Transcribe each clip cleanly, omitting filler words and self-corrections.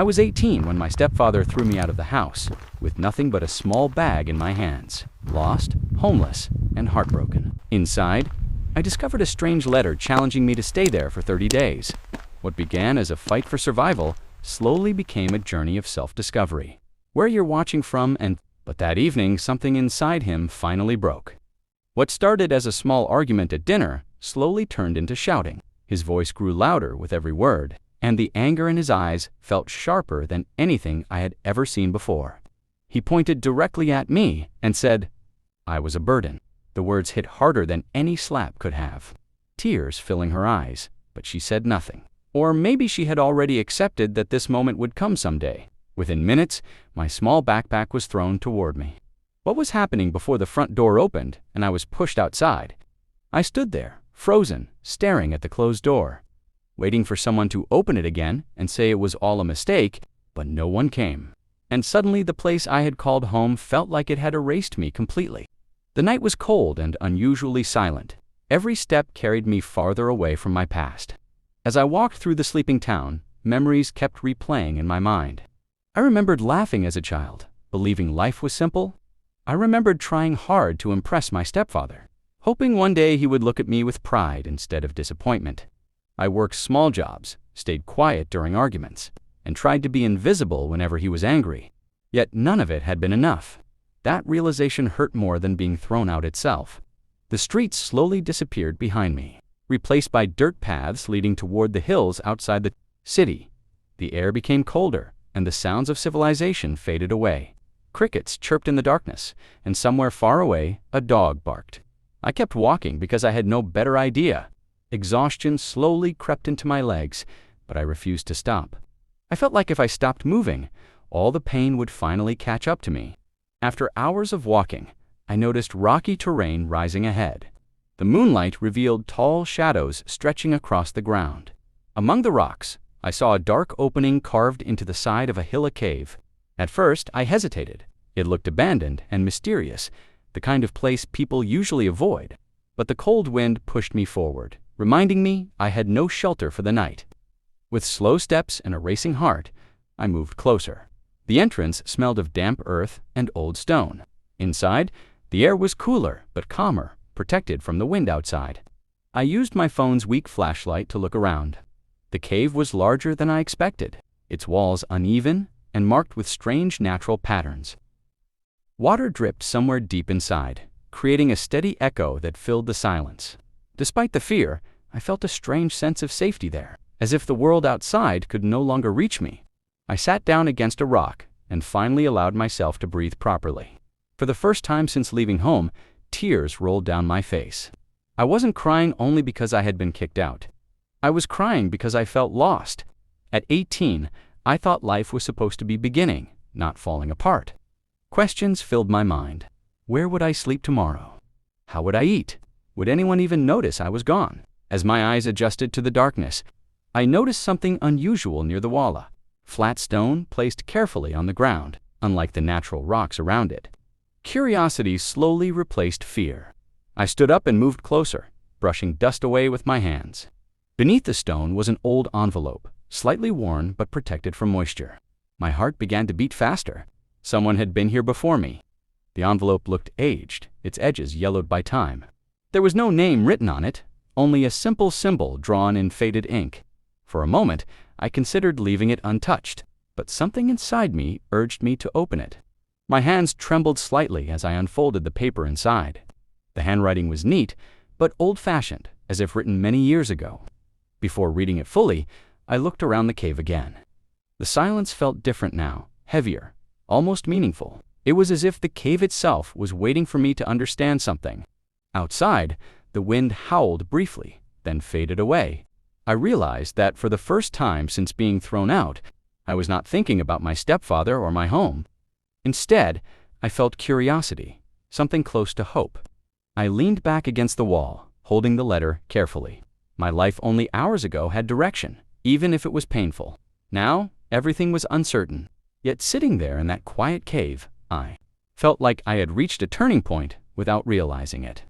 I was 18 when my stepfather threw me out of the house, with nothing but a small bag in my hands, lost, homeless, and heartbroken. Inside, I discovered a strange letter challenging me to stay there for 30 days. What began as a fight for survival slowly became a journey of self-discovery. Where you're watching from But that evening, something inside him finally broke. What started as a small argument at dinner slowly turned into shouting. His voice grew louder with every word, and the anger in his eyes felt sharper than anything I had ever seen before. He pointed directly at me and said, I was a burden. The words hit harder than any slap could have, tears filling her eyes, but she said nothing. Or maybe she had already accepted that this moment would come someday. Within minutes, my small backpack was thrown toward me. What was happening before the front door opened and I was pushed outside? I stood there, frozen, staring at the closed door, waiting for someone to open it again and say it was all a mistake, but no one came. And suddenly the place I had called home felt like it had erased me completely. The night was cold and unusually silent. Every step carried me farther away from my past. As I walked through the sleeping town, memories kept replaying in my mind. I remembered laughing as a child, believing life was simple. I remembered trying hard to impress my stepfather, hoping one day he would look at me with pride instead of disappointment. I worked small jobs, stayed quiet during arguments, and tried to be invisible whenever he was angry. Yet none of it had been enough. That realization hurt more than being thrown out itself. The streets slowly disappeared behind me, replaced by dirt paths leading toward the hills outside the city. The air became colder, and the sounds of civilization faded away. Crickets chirped in the darkness, and somewhere far away, a dog barked. I kept walking because I had no better idea. Exhaustion slowly crept into my legs, but I refused to stop. I felt like if I stopped moving, all the pain would finally catch up to me. After hours of walking, I noticed rocky terrain rising ahead. The moonlight revealed tall shadows stretching across the ground. Among the rocks, I saw a dark opening carved into the side of a hilly cave. At first, I hesitated. It looked abandoned and mysterious, the kind of place people usually avoid. But the cold wind pushed me forward, reminding me I had no shelter for the night. With slow steps and a racing heart, I moved closer. The entrance smelled of damp earth and old stone. Inside, the air was cooler but calmer, protected from the wind outside. I used my phone's weak flashlight to look around. The cave was larger than I expected, its walls uneven and marked with strange natural patterns. Water dripped somewhere deep inside, creating a steady echo that filled the silence. Despite the fear, I felt a strange sense of safety there, as if the world outside could no longer reach me. I sat down against a rock and finally allowed myself to breathe properly. For the first time since leaving home, tears rolled down my face. I wasn't crying only because I had been kicked out. I was crying because I felt lost. At 18, I thought life was supposed to be beginning, not falling apart. Questions filled my mind. Where would I sleep tomorrow? How would I eat? Would anyone even notice I was gone? As my eyes adjusted to the darkness, I noticed something unusual near the wall. Flat stone placed carefully on the ground, unlike the natural rocks around it. Curiosity slowly replaced fear. I stood up and moved closer, brushing dust away with my hands. Beneath the stone was an old envelope, slightly worn but protected from moisture. My heart began to beat faster. Someone had been here before me. The envelope looked aged, its edges yellowed by time. There was no name written on it, only a simple symbol drawn in faded ink. For a moment, I considered leaving it untouched, but something inside me urged me to open it. My hands trembled slightly as I unfolded the paper inside. The handwriting was neat, but old-fashioned, as if written many years ago. Before reading it fully, I looked around the cave again. The silence felt different now, heavier, almost meaningful. It was as if the cave itself was waiting for me to understand something. Outside, the wind howled briefly, then faded away. I realized that for the first time since being thrown out, I was not thinking about my stepfather or my home. Instead, I felt curiosity, something close to hope. I leaned back against the wall, holding the letter carefully. My life only hours ago had direction, even if it was painful. Now, everything was uncertain. Yet sitting there in that quiet cave, I felt like I had reached a turning point without realizing it.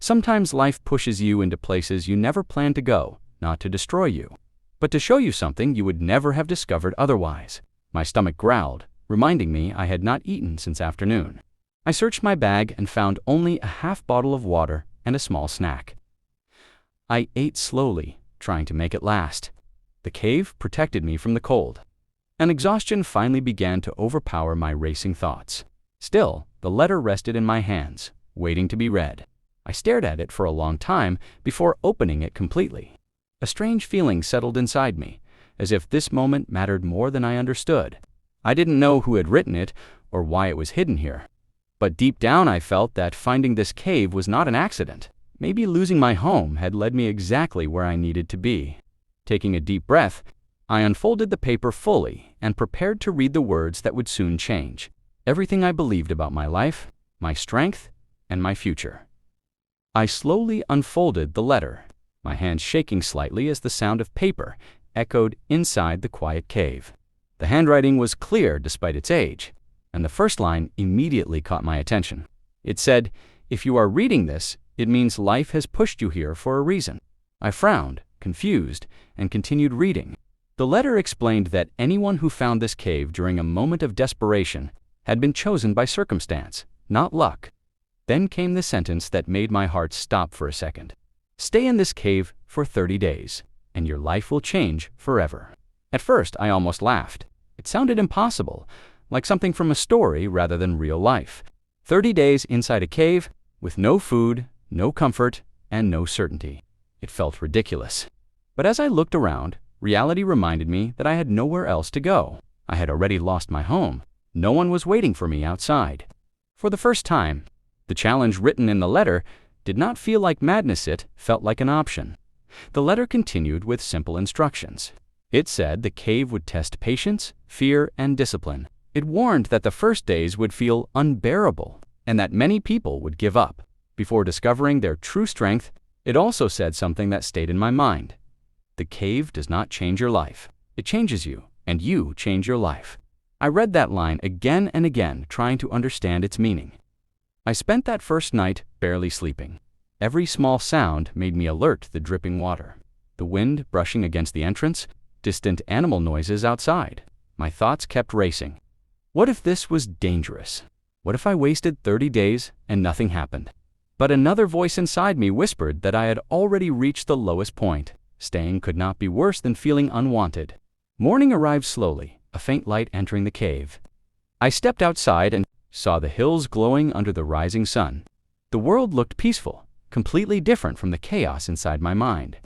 Sometimes life pushes you into places you never planned to go, not to destroy you, but to show you something you would never have discovered otherwise. My stomach growled, reminding me I had not eaten since afternoon. I searched my bag and found only a half bottle of water and a small snack. I ate slowly, trying to make it last. The cave protected me from the cold, and exhaustion finally began to overpower my racing thoughts. Still, the letter rested in my hands, waiting to be read. I stared at it for a long time before opening it completely. A strange feeling settled inside me, as if this moment mattered more than I understood. I didn't know who had written it or why it was hidden here. But deep down I felt that finding this cave was not an accident. Maybe losing my home had led me exactly where I needed to be. Taking a deep breath, I unfolded the paper fully and prepared to read the words that would soon change everything I believed about my life, my strength, and my future. I slowly unfolded the letter, my hands shaking slightly as the sound of paper echoed inside the quiet cave. The handwriting was clear despite its age, and the first line immediately caught my attention. It said, "If you are reading this, it means life has pushed you here for a reason." I frowned, confused, and continued reading. The letter explained that anyone who found this cave during a moment of desperation had been chosen by circumstance, not luck. Then came the sentence that made my heart stop for a second. "Stay in this cave for 30 days, and your life will change forever." At first, I almost laughed. It sounded impossible, like something from a story rather than real life. 30 days inside a cave, with no food, no comfort, and no certainty. It felt ridiculous. But as I looked around, reality reminded me that I had nowhere else to go. I had already lost my home. No one was waiting for me outside. For the first time, the challenge written in the letter did not feel like madness, it felt like an option. The letter continued with simple instructions. It said the cave would test patience, fear, and discipline. It warned that the first days would feel unbearable and that many people would give up before discovering their true strength. It also said something that stayed in my mind. The cave does not change your life. It changes you, and you change your life. I read that line again and again, trying to understand its meaning. I spent that first night barely sleeping. Every small sound made me alert to the dripping water, the wind brushing against the entrance, distant animal noises outside. My thoughts kept racing. What if this was dangerous? What if I wasted 30 days and nothing happened? But another voice inside me whispered that I had already reached the lowest point. Staying could not be worse than feeling unwanted. Morning arrived slowly, a faint light entering the cave. I stepped outside and saw the hills glowing under the rising sun. The world looked peaceful, completely different from the chaos inside my mind.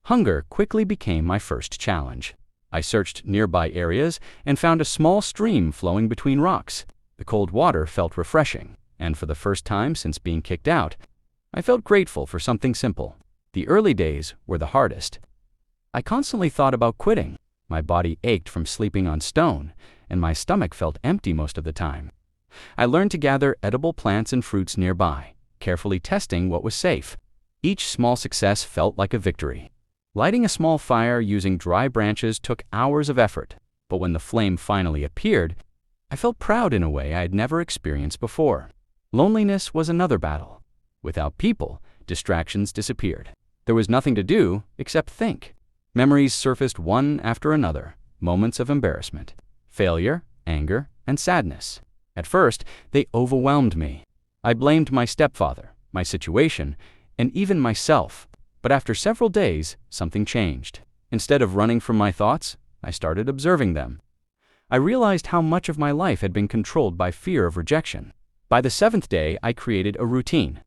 Hunger quickly became my first challenge. I searched nearby areas and found a small stream flowing between rocks. The cold water felt refreshing, and for the first time since being kicked out, I felt grateful for something simple. The early days were the hardest. I constantly thought about quitting. My body ached from sleeping on stone, and my stomach felt empty most of the time. I learned to gather edible plants and fruits nearby, carefully testing what was safe. Each small success felt like a victory. Lighting a small fire using dry branches took hours of effort, but when the flame finally appeared, I felt proud in a way I had never experienced before. Loneliness was another battle. Without people, distractions disappeared. There was nothing to do except think. Memories surfaced one after another, moments of embarrassment, failure, anger, and sadness. At first, they overwhelmed me. I blamed my stepfather, my situation, and even myself. But after several days, something changed. Instead of running from my thoughts, I started observing them. I realized how much of my life had been controlled by fear of rejection. By the 7th day, I created a routine.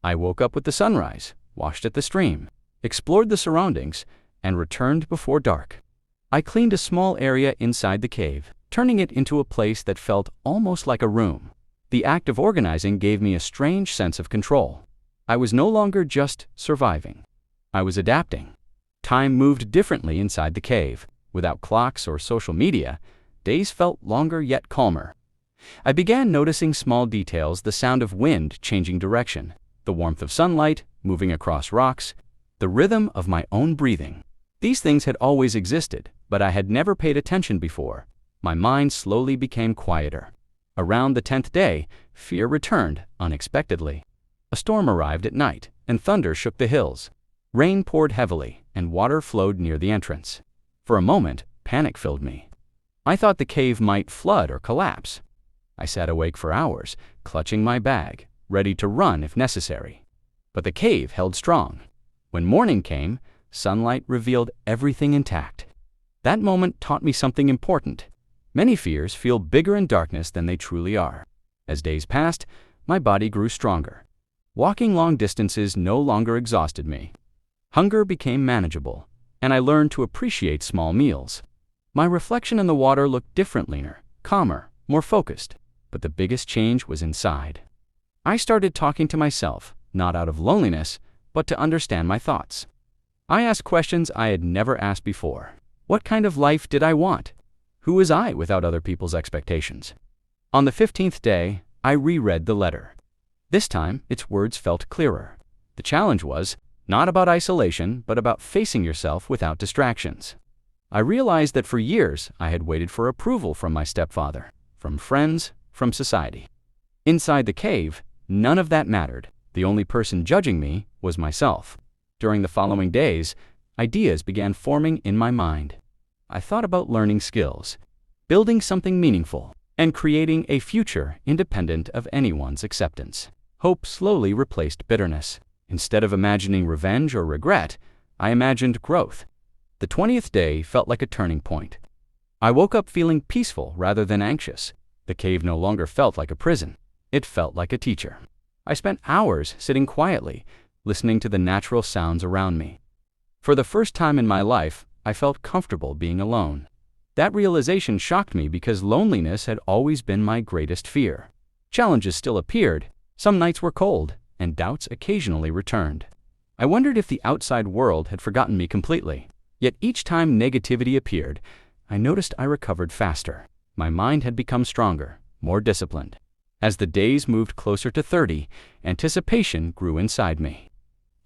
I woke up with the sunrise, washed at the stream, explored the surroundings, and returned before dark. I cleaned a small area inside the cave, turning it into a place that felt almost like a room. The act of organizing gave me a strange sense of control. I was no longer just surviving. I was adapting. Time moved differently inside the cave. Without clocks or social media, days felt longer yet calmer. I began noticing small details: the sound of wind changing direction, the warmth of sunlight moving across rocks, the rhythm of my own breathing. These things had always existed, but I had never paid attention before. My mind slowly became quieter. Around the 10th day, fear returned unexpectedly. A storm arrived at night, and thunder shook the hills. Rain poured heavily, and water flowed near the entrance. For a moment, panic filled me. I thought the cave might flood or collapse. I sat awake for hours, clutching my bag, ready to run if necessary. But the cave held strong. When morning came, sunlight revealed everything intact. That moment taught me something important. Many fears feel bigger in darkness than they truly are. As days passed, my body grew stronger. Walking long distances no longer exhausted me. Hunger became manageable, and I learned to appreciate small meals. My reflection in the water looked different, leaner, calmer, more focused. But the biggest change was inside. I started talking to myself, not out of loneliness, but to understand my thoughts. I asked questions I had never asked before. What kind of life did I want? Who was I without other people's expectations? On the 15th day, I reread the letter. This time, its words felt clearer. The challenge was not about isolation, but about facing yourself without distractions. I realized that for years, I had waited for approval from my stepfather, from friends, from society. Inside the cave, none of that mattered. The only person judging me was myself. During the following days, ideas began forming in my mind. I thought about learning skills, building something meaningful, and creating a future independent of anyone's acceptance. Hope slowly replaced bitterness. Instead of imagining revenge or regret, I imagined growth. The 20th day felt like a turning point. I woke up feeling peaceful rather than anxious. The cave no longer felt like a prison. It felt like a teacher. I spent hours sitting quietly, listening to the natural sounds around me. For the first time in my life, I felt comfortable being alone. That realization shocked me because loneliness had always been my greatest fear. Challenges still appeared, some nights were cold, and doubts occasionally returned. I wondered if the outside world had forgotten me completely. Yet each time negativity appeared, I noticed I recovered faster. My mind had become stronger, more disciplined. As the days moved closer to 30, anticipation grew inside me.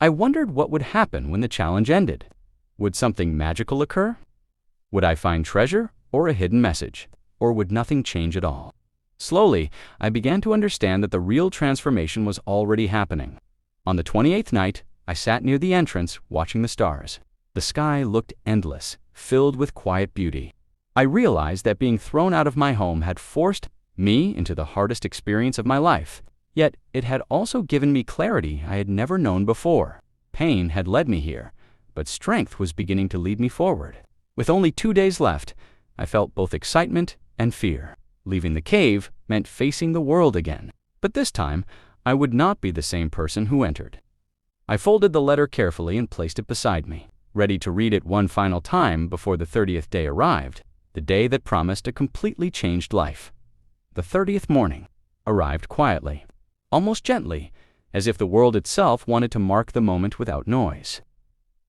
I wondered what would happen when the challenge ended. Would something magical occur? Would I find treasure or a hidden message? Or would nothing change at all? Slowly, I began to understand that the real transformation was already happening. On the 28th night, I sat near the entrance, watching the stars. The sky looked endless, filled with quiet beauty. I realized that being thrown out of my home had forced me into the hardest experience of my life. Yet it had also given me clarity I had never known before. Pain had led me here, but strength was beginning to lead me forward. With only 2 days left, I felt both excitement and fear. Leaving the cave meant facing the world again. But this time, I would not be the same person who entered. I folded the letter carefully and placed it beside me, ready to read it one final time before the 30th day arrived, the day that promised a completely changed life. The 30th morning arrived quietly, almost gently, as if the world itself wanted to mark the moment without noise.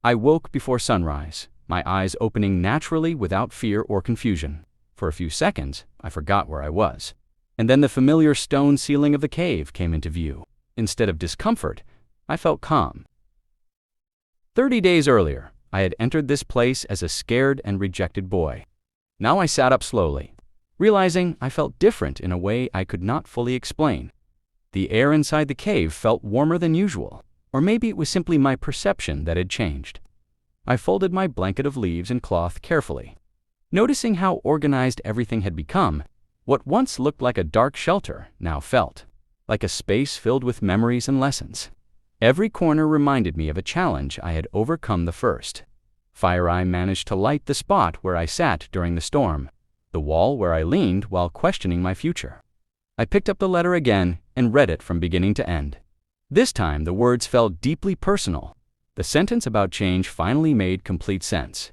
I woke before sunrise, my eyes opening naturally without fear or confusion. For a few seconds, I forgot where I was. And then the familiar stone ceiling of the cave came into view. Instead of discomfort, I felt calm. 30 days earlier, I had entered this place as a scared and rejected boy. Now I sat up slowly, realizing I felt different in a way I could not fully explain. The air inside the cave felt warmer than usual, or maybe it was simply my perception that had changed. I folded my blanket of leaves and cloth carefully. Noticing how organized everything had become, what once looked like a dark shelter now felt like a space filled with memories and lessons. Every corner reminded me of a challenge I had overcome the first. FireEye managed to light the spot where I sat during the storm, the wall where I leaned while questioning my future. I picked up the letter again and read it from beginning to end. This time the words felt deeply personal. The sentence about change finally made complete sense.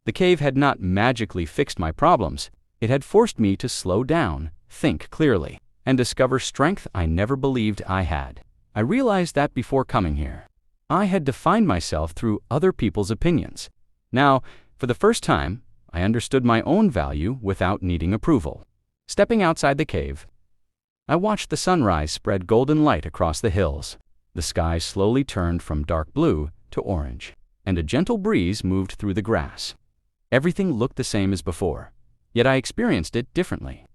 The cave had not magically fixed my problems. It had forced me to slow down, think clearly, and discover strength I never believed I had. I realized that before coming here. I had defined myself through other people's opinions. Now, for the first time, I understood my own value without needing approval. Stepping outside the cave, I watched the sunrise spread golden light across the hills. The sky slowly turned from dark blue to orange, and a gentle breeze moved through the grass. Everything looked the same as before, yet I experienced it differently.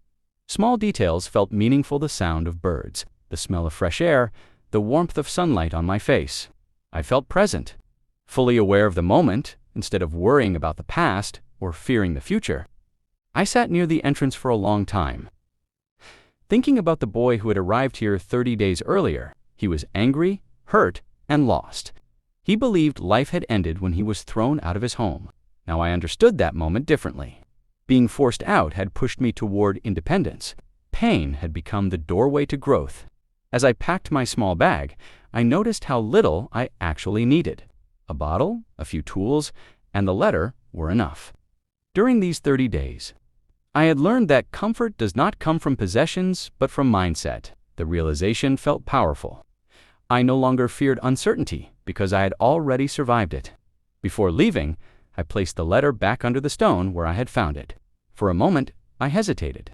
Small details felt meaningful: the sound of birds, the smell of fresh air, the warmth of sunlight on my face. I felt present, fully aware of the moment, instead of worrying about the past or fearing the future, I sat near the entrance for a long time. Thinking about the boy who had arrived here 30 days earlier, he was angry, hurt, and lost. He believed life had ended when he was thrown out of his home. Now I understood that moment differently. Being forced out had pushed me toward independence. Pain had become the doorway to growth. As I packed my small bag, I noticed how little I actually needed. A bottle, a few tools, and the letter were enough. During these 30 days, I had learned that comfort does not come from possessions, but from mindset. The realization felt powerful. I no longer feared uncertainty because I had already survived it. Before leaving, I placed the letter back under the stone where I had found it. For a moment, I hesitated.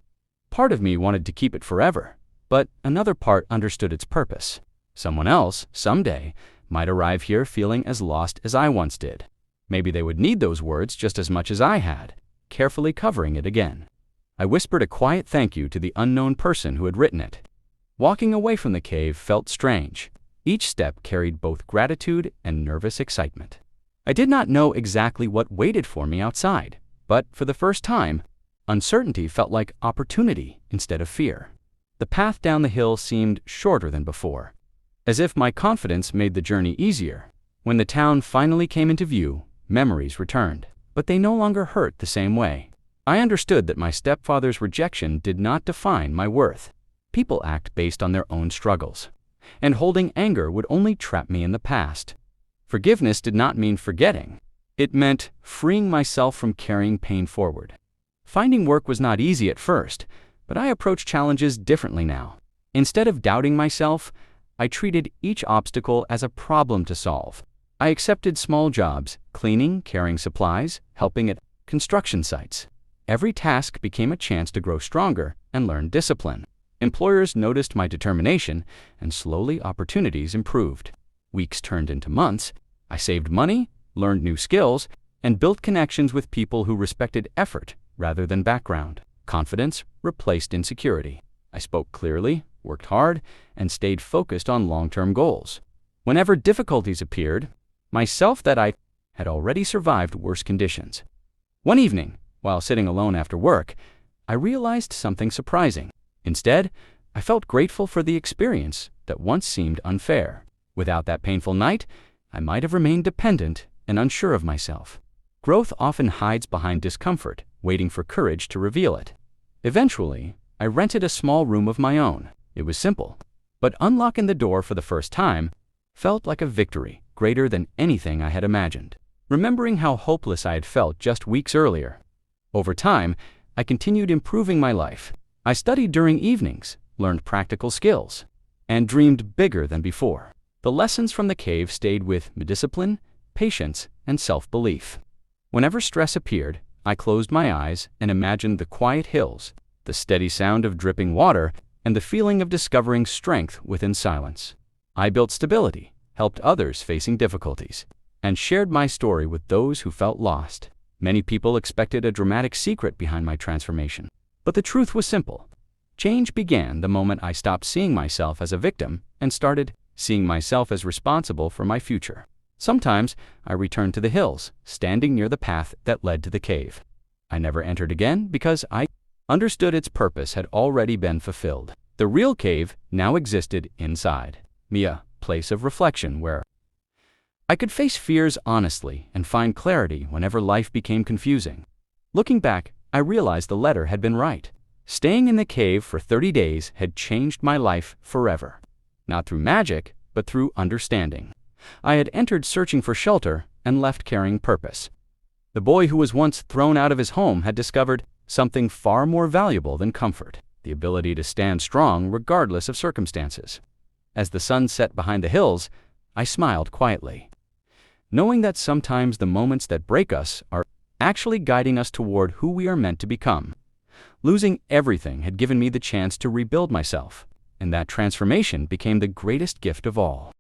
Part of me wanted to keep it forever, but another part understood its purpose. Someone else, someday, might arrive here feeling as lost as I once did. Maybe they would need those words just as much as I had, carefully covering it again. I whispered a quiet thank you to the unknown person who had written it. Walking away from the cave felt strange. Each step carried both gratitude and nervous excitement. I did not know exactly what waited for me outside, but for the first time, uncertainty felt like opportunity instead of fear. The path down the hill seemed shorter than before, as if my confidence made the journey easier. When the town finally came into view, memories returned, but they no longer hurt the same way. I understood that my stepfather's rejection did not define my worth. People act based on their own struggles, and holding anger would only trap me in the past. Forgiveness did not mean forgetting. It meant freeing myself from carrying pain forward. Finding work was not easy at first, but I approach challenges differently now. Instead of doubting myself, I treated each obstacle as a problem to solve. I accepted small jobs, cleaning, carrying supplies, helping at construction sites. Every task became a chance to grow stronger and learn discipline. Employers noticed my determination, and slowly opportunities improved. Weeks turned into months. I saved money, learned new skills, and built connections with people who respected effort rather than background. Confidence replaced insecurity. I spoke clearly, worked hard, and stayed focused on long-term goals. Whenever difficulties appeared, myself that I had already survived worse conditions. One evening, while sitting alone after work, I realized something surprising. Instead, I felt grateful for the experience that once seemed unfair. Without that painful night, I might have remained dependent and unsure of myself. Growth often hides behind discomfort, waiting for courage to reveal it. Eventually, I rented a small room of my own. It was simple, but unlocking the door for the first time felt like a victory greater than anything I had imagined. Remembering how hopeless I had felt just weeks earlier. Over time, I continued improving my life. I studied during evenings, learned practical skills, and dreamed bigger than before. The lessons from the cave stayed with me: discipline, patience, and self-belief. Whenever stress appeared, I closed my eyes and imagined the quiet hills, the steady sound of dripping water, and the feeling of discovering strength within silence. I built stability, helped others facing difficulties, and shared my story with those who felt lost. Many people expected a dramatic secret behind my transformation, but the truth was simple. Change began the moment I stopped seeing myself as a victim and started seeing myself as responsible for my future. Sometimes I returned to the hills, standing near the path that led to the cave. I never entered again because I understood its purpose had already been fulfilled. The real cave now existed inside me, a place of reflection where I could face fears honestly and find clarity whenever life became confusing. Looking back, I realized the letter had been right. Staying in the cave for 30 days had changed my life forever. Not through magic, but through understanding. I had entered searching for shelter and left carrying purpose. The boy who was once thrown out of his home had discovered something far more valuable than comfort: the ability to stand strong regardless of circumstances. As the sun set behind the hills, I smiled quietly, knowing that sometimes the moments that break us are actually guiding us toward who we are meant to become. Losing everything had given me the chance to rebuild myself, and that transformation became the greatest gift of all.